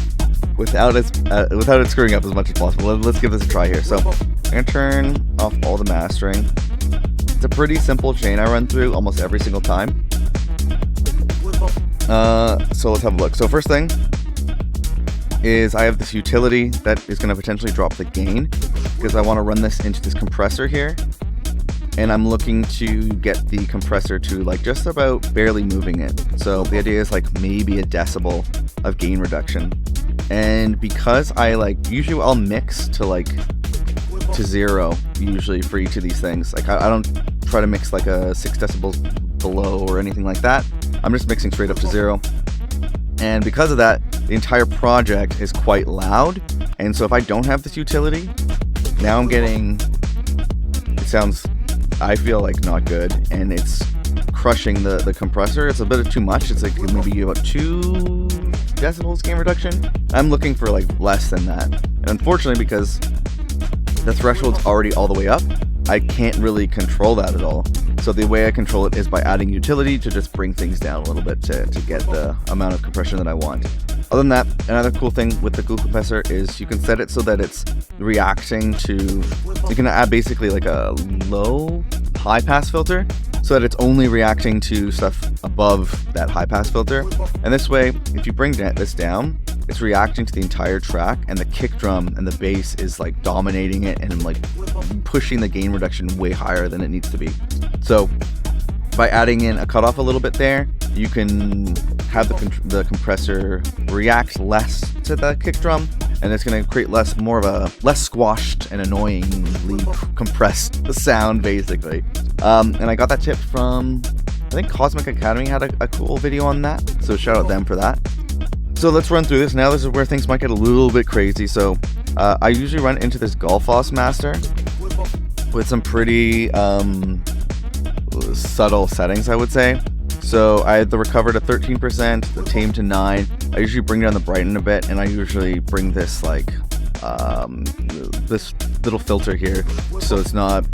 without it screwing up as much as possible. Let's give this a try here. So I'm going to turn off all the mastering. It's a pretty simple chain I run through almost every single time. So let's have a look. So first thing is I have this utility that is going to potentially drop the gain because I want to run this into this compressor here. And I'm looking to get the compressor to like just about barely moving it. So the idea is like maybe a decibel of gain reduction. And because I usually I'll mix to to 0 usually for each of these things. Like I don't try to mix like a 6 decibels below or anything like that. I'm just mixing straight up to 0. And because of that, the entire project is quite loud. And so if I don't have this utility, now I'm getting, it sounds, I feel like not good, and it's crushing the compressor. It's a bit of too much. It's like maybe about 2 decibels gain reduction. I'm looking for like less than that. And unfortunately, because the threshold's already all the way up, I can't really control that at all. So the way I control it is by adding utility to just bring things down a little bit to get the amount of compression that I want. Other than that, another cool thing with the glue compressor is you can set it so that it's reacting to, you can add basically like a low high pass filter so that it's only reacting to stuff above that high pass filter. And this way, if you bring this down, it's reacting to the entire track, and the kick drum and the bass is like dominating it and like pushing the gain reduction way higher than it needs to be. So by adding in a cutoff a little bit there, you can have the compressor react less to the kick drum, and it's going to create more of a less squashed and annoyingly compressed sound basically. And I got that tip from, I think Cosmic Academy had a cool video on that, so shout out them for that. So let's run through this. Now this is where things might get a little bit crazy. So I usually run into this Golfos master with some pretty subtle settings, I would say. So I had the recover to 13%, the tame to 9. I usually bring down the brighten a bit, and I usually bring this this little filter here, so it's not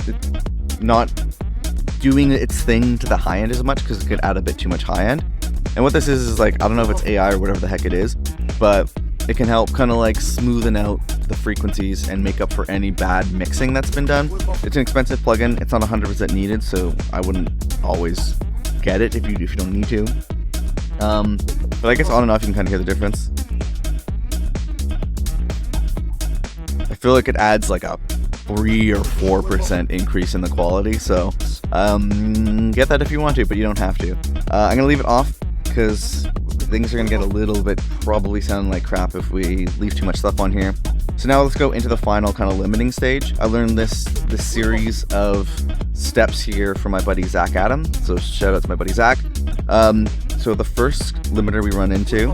doing its thing to the high end as much, because it could add a bit too much high end. And what this is like, I don't know if it's AI or whatever the heck it is, but it can help kind of like smoothen out the frequencies and make up for any bad mixing that's been done. It's an expensive plugin. It's not 100% needed, so I wouldn't always get it if you don't need to. But I guess on and off you can kind of hear the difference. I feel like it adds like a 3 or 4% increase in the quality, so get that if you want to, but you don't have to. I'm gonna leave it off because things are gonna get a little bit probably sounding like crap if we leave too much stuff on here. So now let's go into the final kind of limiting stage. I learned this series of steps here from my buddy Zach Adam, so shout out to my buddy Zach. So the first limiter we run into,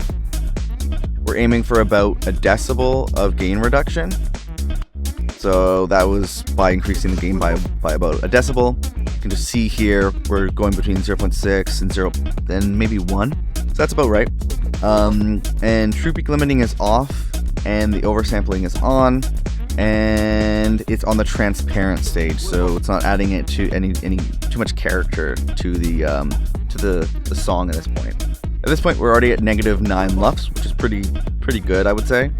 we're aiming for about a decibel of gain reduction. So that was by increasing the gain by about a decibel. You can just see here we're going between 0.6 and 0 and maybe 1. So that's about right. And true peak limiting is off and the oversampling is on, and it's on the transparent stage, so it's not adding it to any too much character to the song at this point. At this point we're already at -9 LFOs, which is pretty good, I would say.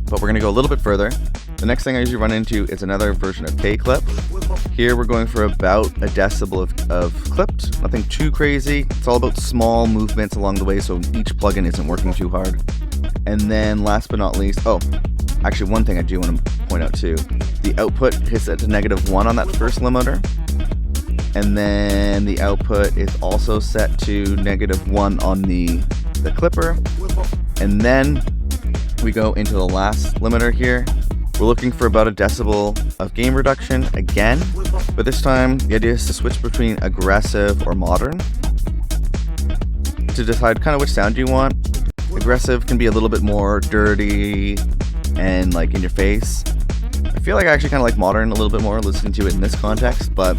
But we're gonna go a little bit further. The next thing I usually run into is another version of K-clip. Here we're going for about a decibel of clipped, nothing too crazy. It's all about small movements along the way, so each plugin isn't working too hard. And then last but not least, actually one thing I do want to point out too, the output hits at -1 on that first limiter. And then the output is also set to -1 on the clipper. And then we go into the last limiter here. We're looking for about a decibel of gain reduction again, but this time the idea is to switch between aggressive or modern to decide kind of which sound you want. Aggressive can be a little bit more dirty and like in your face. I feel like I actually kind of like modern a little bit more listening to it in this context, but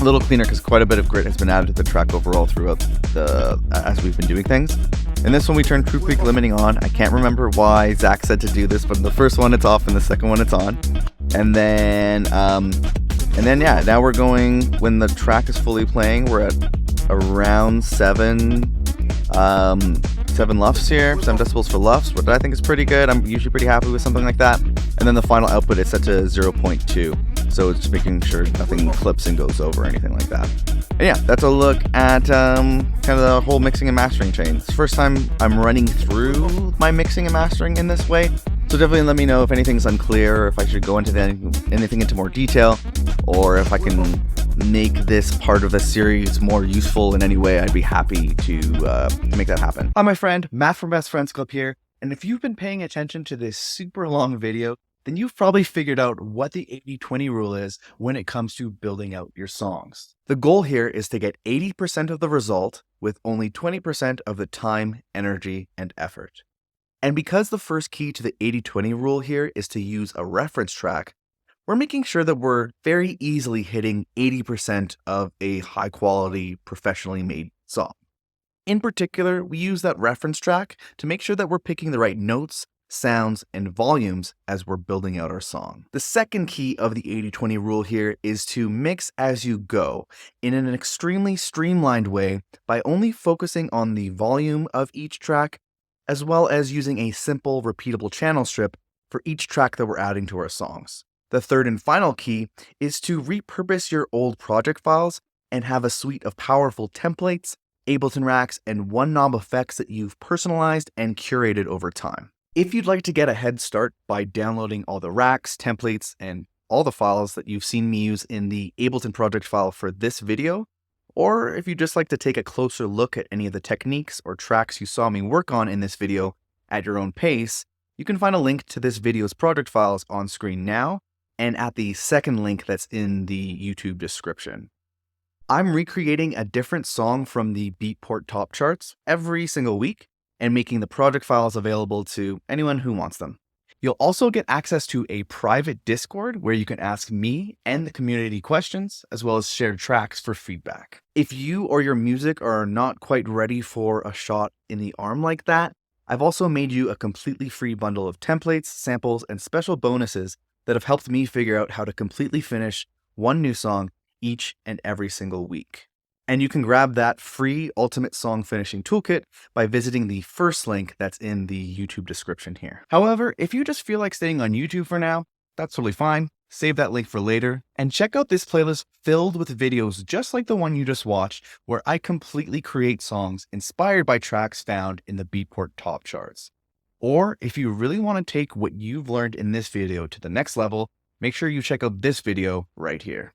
a little cleaner because quite a bit of grit has been added to the track overall throughout as we've been doing things. In this one we turn true peak limiting on. I can't remember why Zach said to do this, but in the first one it's off and the second one it's on. And then yeah, now we're going, when the track is fully playing, we're at around 7 LFOs here, 7 decibels for LFOs, which I think is pretty good. I'm usually pretty happy with something like that. And then the final output is set to 0.2. So it's just making sure nothing clips and goes over or anything like that. And yeah, that's a look at kind of the whole mixing and mastering chain. It's the first time I'm running through my mixing and mastering in this way. So definitely let me know if anything's unclear, or if I should go into anything into more detail, or if I can make this part of the series more useful in any way. I'd be happy to make that happen. Hi, my friend, Matt from Best Friends Club here. And if you've been paying attention to this super long video, then you've probably figured out what the 80-20 rule is when it comes to building out your songs. The goal here is to get 80% of the result with only 20% of the time, energy, and effort. And because the first key to the 80-20 rule here is to use a reference track, we're making sure that we're very easily hitting 80% of a high quality, professionally made song. In particular, we use that reference track to make sure that we're picking the right notes, sounds, and volumes as we're building out our song. The second key of the 80-20 rule here is to mix as you go in an extremely streamlined way by only focusing on the volume of each track, as well as using a simple repeatable channel strip for each track that we're adding to our songs. The third and final key is to repurpose your old project files and have a suite of powerful templates, Ableton racks, and one-knob effects that you've personalized and curated over time. If you'd like to get a head start by downloading all the racks, templates, and all the files that you've seen me use in the Ableton project file for this video, or if you'd just like to take a closer look at any of the techniques or tracks you saw me work on in this video at your own pace, you can find a link to this video's project files on screen now and at the second link that's in the YouTube description. I'm recreating a different song from the Beatport top charts every single week and making the project files available to anyone who wants them. You'll also get access to a private Discord where you can ask me and the community questions, as well as share tracks for feedback. If you or your music are not quite ready for a shot in the arm like that, I've also made you a completely free bundle of templates, samples, and special bonuses that have helped me figure out how to completely finish one new song each and every single week. And you can grab that free Ultimate Song Finishing Toolkit by visiting the first link that's in the YouTube description here. However, if you just feel like staying on YouTube for now, that's totally fine. Save that link for later and check out this playlist filled with videos just like the one you just watched, where I completely create songs inspired by tracks found in the Beatport top charts. Or if you really want to take what you've learned in this video to the next level, make sure you check out this video right here.